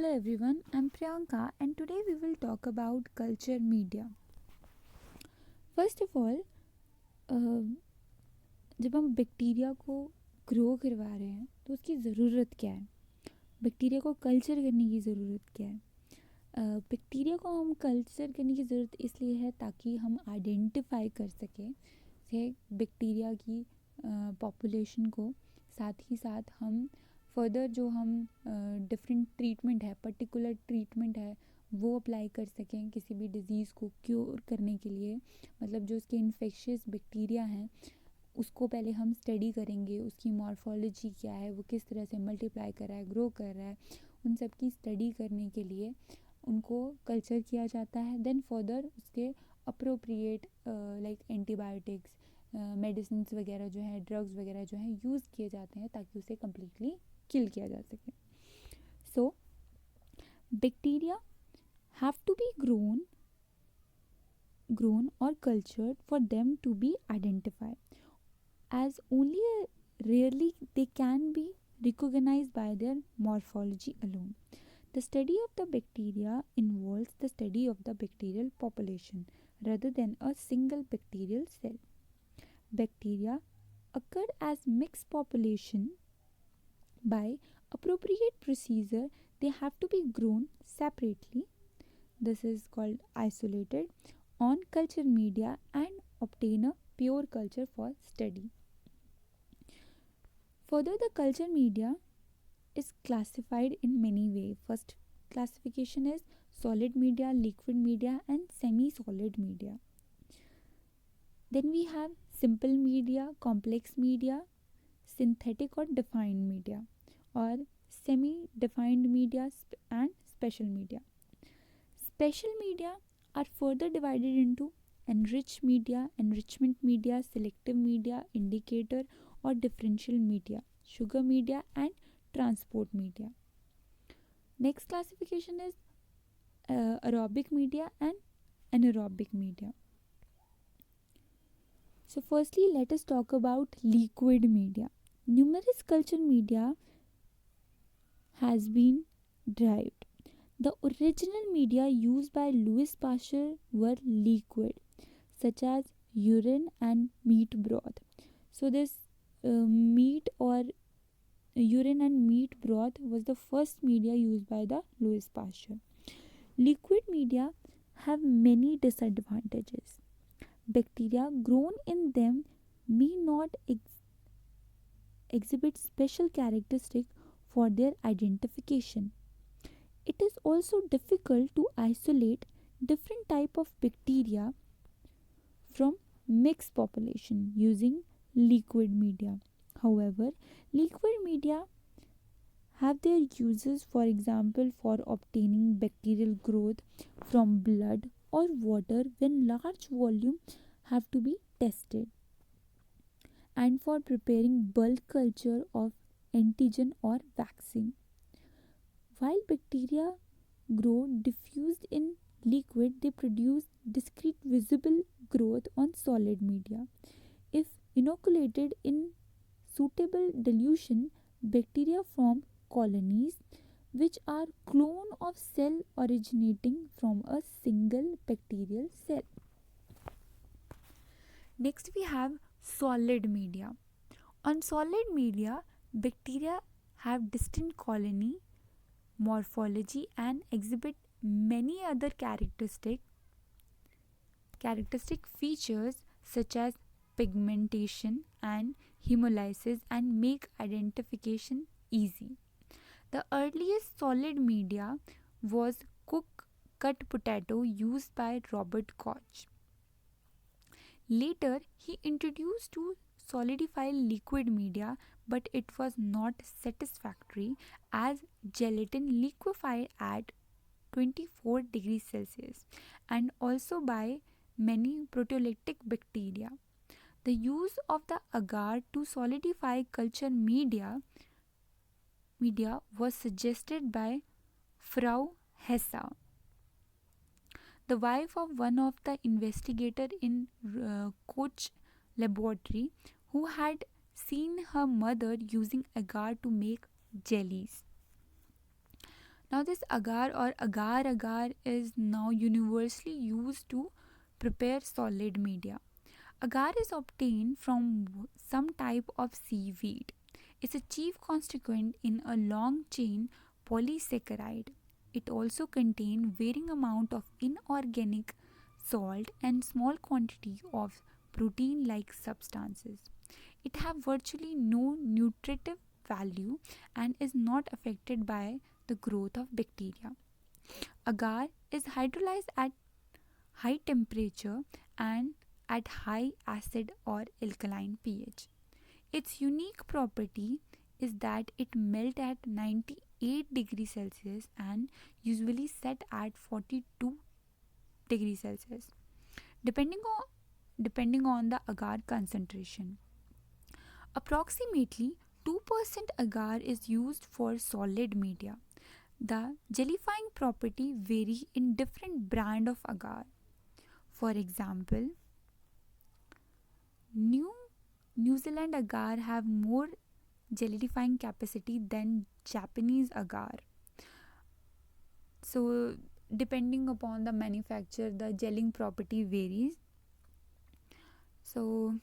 Hello everyone, I'm Priyanka and today we will talk about culture media. First of all, जब हम bacteria को grow करवा रहे हैं तो उसकी ज़रूरत क्या है? बैक्टीरिया को कल्चर करने की ज़रूरत क्या है? बैक्टीरिया को हम कल्चर करने की ज़रूरत इसलिए है ताकि हम आइडेंटिफाई कर सकें से बैक्टीरिया की पॉपुलेशन को, साथ ही साथ हम फर्दर जो हम डिफरेंट ट्रीटमेंट है, पर्टिकुलर ट्रीटमेंट है, वो अप्लाई कर सकें किसी भी डिज़ीज़ को क्योर करने के लिए। मतलब जो उसके इन्फेक्शियस बैक्टीरिया हैं उसको पहले हम स्टडी करेंगे, उसकी मॉर्फोलॉजी क्या है, वो किस तरह से मल्टीप्लाई कर रहा है, ग्रो कर रहा है, उन सब की स्टडी करने के लिए उनको कल्चर किया जाता है। देन फर्दर उसके अप्रोप्रिएट लाइक एंटीबायोटिक्स, मेडिसिन वगैरह जो है, ड्रग्स वगैरह जो हैं यूज़ किए जाते हैं ताकि उसे कम्प्लीटली किल किया जा सके। So bacteria have to be grown or cultured for them to be identified, as only rarely they can be recognized by their morphology alone. The study of the bacteria involves the study of the bacterial population rather than a single bacterial cell. Bacteria occur as mixed population. By appropriate procedure, they have to be grown separately. This is called isolated on culture media and obtain a pure culture for study. Further, the culture media is classified in many ways. First classification is solid media, liquid media, and semi-solid media. Then we have simple media, complex media, synthetic or defined media, or semi-defined media and special media. Special media are further divided into enriched media, enrichment media, selective media, indicator or differential media, sugar media, and transport media. Next classification is aerobic media and anaerobic media. So firstly, let us talk about liquid media. Numerous culture media has been derived. The original media used by Louis Pasteur were liquid, such as urine and meat broth. So this meat or urine and meat broth was the first media used by the Louis Pasteur. Liquid media have many disadvantages. Bacteria grown in them may not exhibit special characteristics for their identification. It is also difficult to isolate different type of bacteria from mixed population using liquid media. However, liquid media have their uses, for example, for obtaining bacterial growth from blood or water when large volume have to be tested, and for preparing bulk culture of antigen or vaccine. While bacteria grow diffused in liquid, they produce discrete visible growth on solid media. If inoculated in suitable dilution, bacteria form colonies which are clone of cell originating from a single bacterial cell. Next we have solid media. On solid media, bacteria have distinct colony morphology and exhibit many other characteristic features such as pigmentation and hemolysis and make identification easy. The earliest solid media was cooked cut potato used by Robert Koch. Later, he introduced to solidify liquid media, but it was not satisfactory as gelatin liquefied at 24 degrees Celsius and also by many proteolytic bacteria. The use of the agar to solidify culture media was suggested by Frau Hesse, the wife of one of the investigators in Koch laboratory, who had seen her mother using agar to make jellies. Now, this agar or agar is now universally used to prepare solid media. Agar is obtained from some type of seaweed. It's a chief constituent in a long chain polysaccharide. It also contains varying amount of inorganic salt and small quantity of protein like substances. It have virtually no nutritive value and is not affected by the growth of bacteria. Agar is hydrolyzed at high temperature and at high acid or alkaline pH. Its unique property is that it melts at 98 degrees Celsius and usually set at 42 degrees Celsius depending on the agar concentration. Approximately 2% agar is used for solid media. The gellifying property vary in different brand of agar. For example, New Zealand agar have more gellifying capacity than Japanese agar. So depending upon the manufacturer, the gelling property varies. So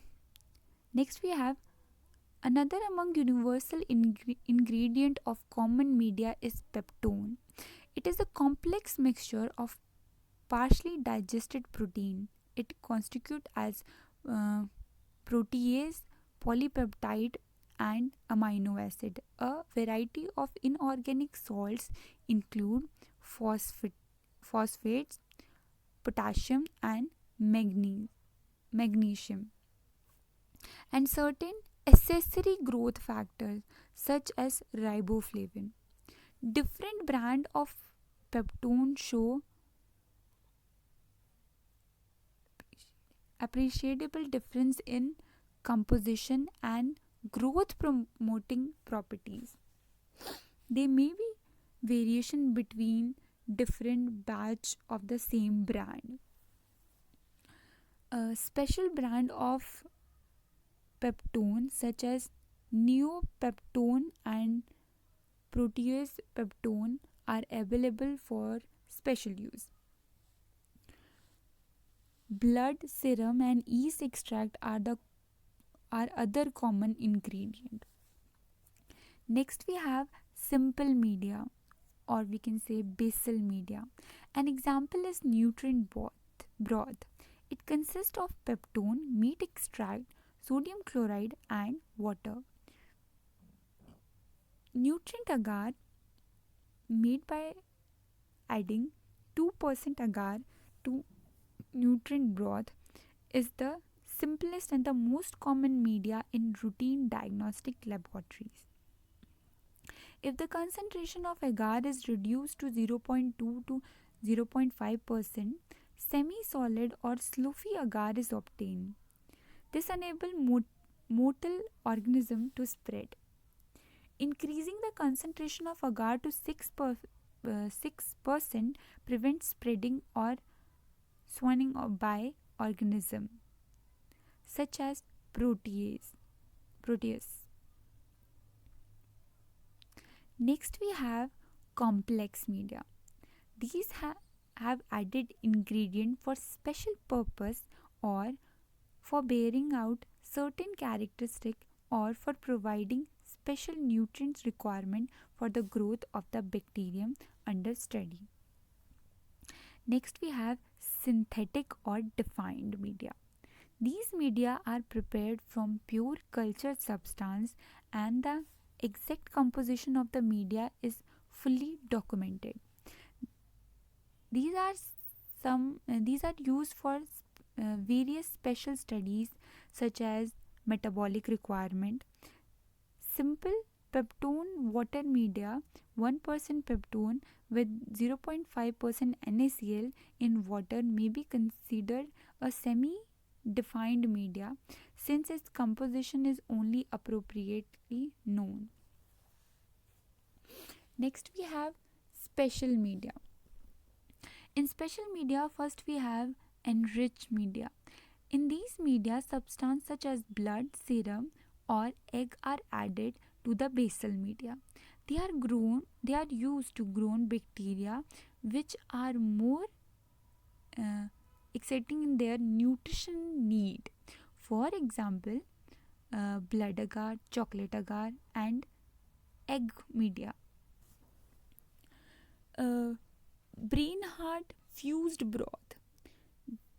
next we have another among universal ingredient of common media is peptone. It is a complex mixture of partially digested protein. It constitutes as uh, protease, polypeptide, and amino acid. A variety of inorganic salts include phosphates, potassium, and magnesium, and certain accessory growth factors such as riboflavin. Different brand of peptone show appreciable difference in composition and growth promoting properties. There may be variation between different batch of the same brand. A special brand of peptone such as neopeptone and protease peptone are available for special use. Blood serum and yeast extract are other common ingredient. Next we have simple media, or we can say basal media. An example is nutrient broth. It consists of peptone, meat extract, sodium chloride, and water. Nutrient agar made by adding 2% agar to nutrient broth is the simplest and the most common media in routine diagnostic laboratories. If the concentration of agar is reduced to 0.2 to 0.5%, semi-solid or sloughy agar is obtained. This enables motile organism to spread. Increasing the concentration of agar to 6% prevents spreading or swelling by organism such as protease. Next we have complex media. These have added ingredient for special purpose or for bearing out certain characteristic or for providing special nutrients requirement for the growth of the bacterium under study. Next we have synthetic or defined media. These media are prepared from pure cultured substance and the exact composition of the media is fully documented. These are used for various special studies such as metabolic requirement. Simple peptone water media 1% peptone with 0.5% NaCl in water may be considered a semi defined media since its composition is only appropriately known. Next we have special media. In special media, first we have enriched media. In these media, substances such as blood, serum, or egg are added to the basal media. They are used to grown bacteria which are more uh, exciting in their nutrition need. For example, blood agar, chocolate agar, and egg media. Uh, Brain heart fused broth,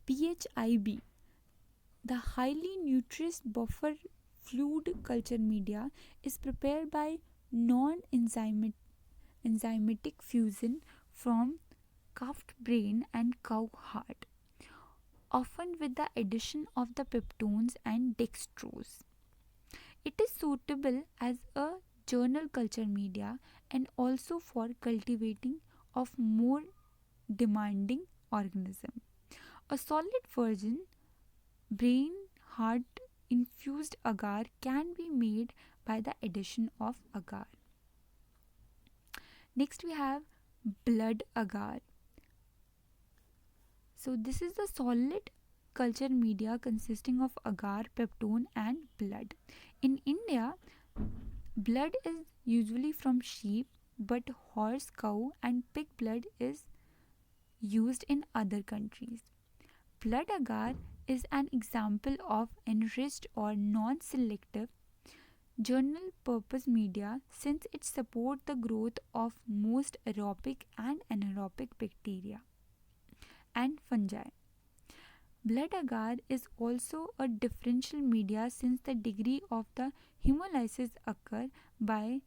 BHIB, the highly nutritious buffer fluid culture media, is prepared by non enzymatic fusion from calf brain and cow heart, often with the addition of the peptones and dextrose. It is suitable as a journal culture media and also for cultivating of more demanding organism. A solid virgin brain heart infused agar can be made by the addition of agar. Next we have blood agar. So this is the solid culture media consisting of agar, peptone and blood. In India, blood is usually from sheep, but horse, cow and pig blood is used in other countries. Blood agar is an example of enriched or non-selective journal purpose media since it supports the growth of most aerobic and anaerobic bacteria and fungi. Blood agar is also a differential media since the degree of the hemolysis occur by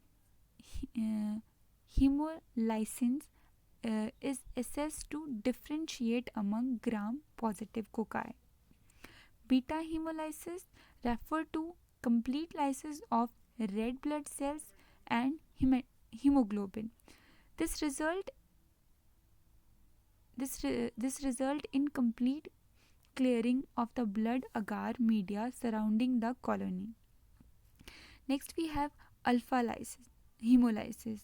uh, hemolysins is assessed to differentiate among gram positive cocci. Beta hemolysis refer to complete lysis of red blood cells and hemoglobin. This result this result in complete clearing of the blood agar media surrounding the colony. Next we have alpha lysis. Hemolysis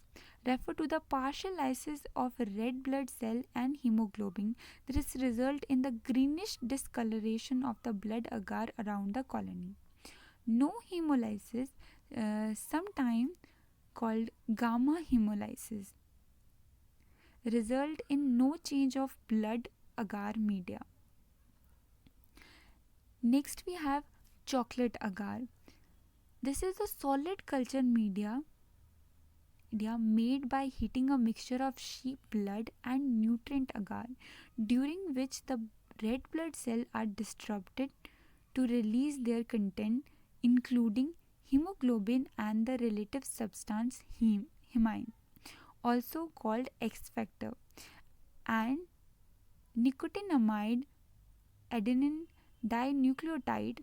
refer to the partial lysis of red blood cell and hemoglobin. This result in the greenish discoloration of the blood agar around the colony. No hemolysis, sometimes called gamma hemolysis, result in no change of blood agar media. Next we have chocolate agar. This is a solid culture media made by heating a mixture of sheep blood and nutrient agar, during which the red blood cells are disrupted to release their content, including hemoglobin and the relative substance hemine, also called X factor, and nicotinamide adenine dinucleotide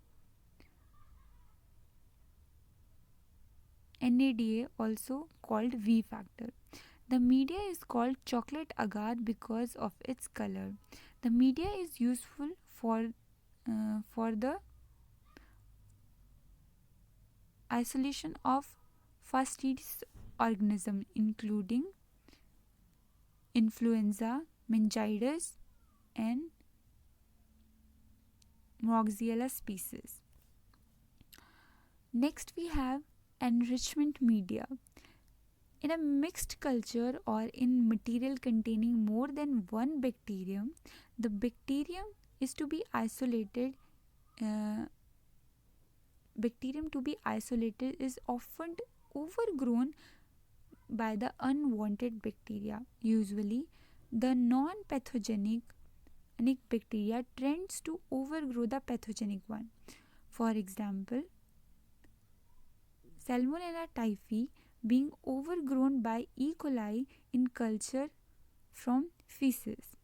NADA, also called V factor. The media is called chocolate agar because of its color. The media is useful for the isolation of fastidious organisms including influenza, meningitis, and Moxella species. Next we have enrichment media. In a mixed culture or in material containing more than one bacterium, the bacterium is to be isolated. Bacterium to be isolated is often overgrown by the unwanted bacteria. Usually, the non-pathogenic bacteria tends to overgrow the pathogenic one. For example, Salmonella typhi being overgrown by E. coli in culture from feces.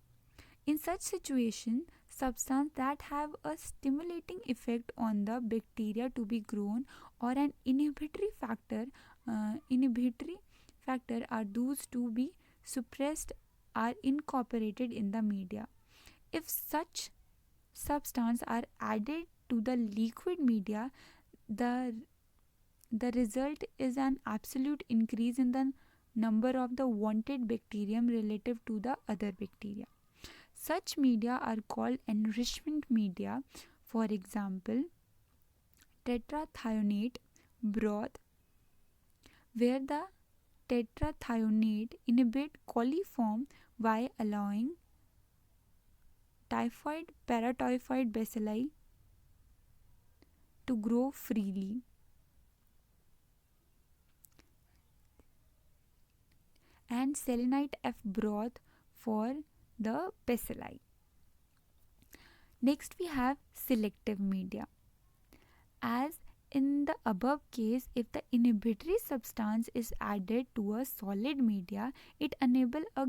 In such situation, substances that have a stimulating effect on the bacteria to be grown or an inhibitory factor are those to be suppressed are incorporated in the media. If such substances are added to the liquid media, the result is an absolute increase in the number of the wanted bacterium relative to the other bacteria. Such media are called enrichment media. For example, tetrathionate broth, where the tetrathionate inhibit coliform while allowing typhoid paratyphoid bacilli to grow freely. And selenite F broth for the bacilli. Next we have selective media. As in the above case, if the inhibitory substance is added to a solid media, it enables a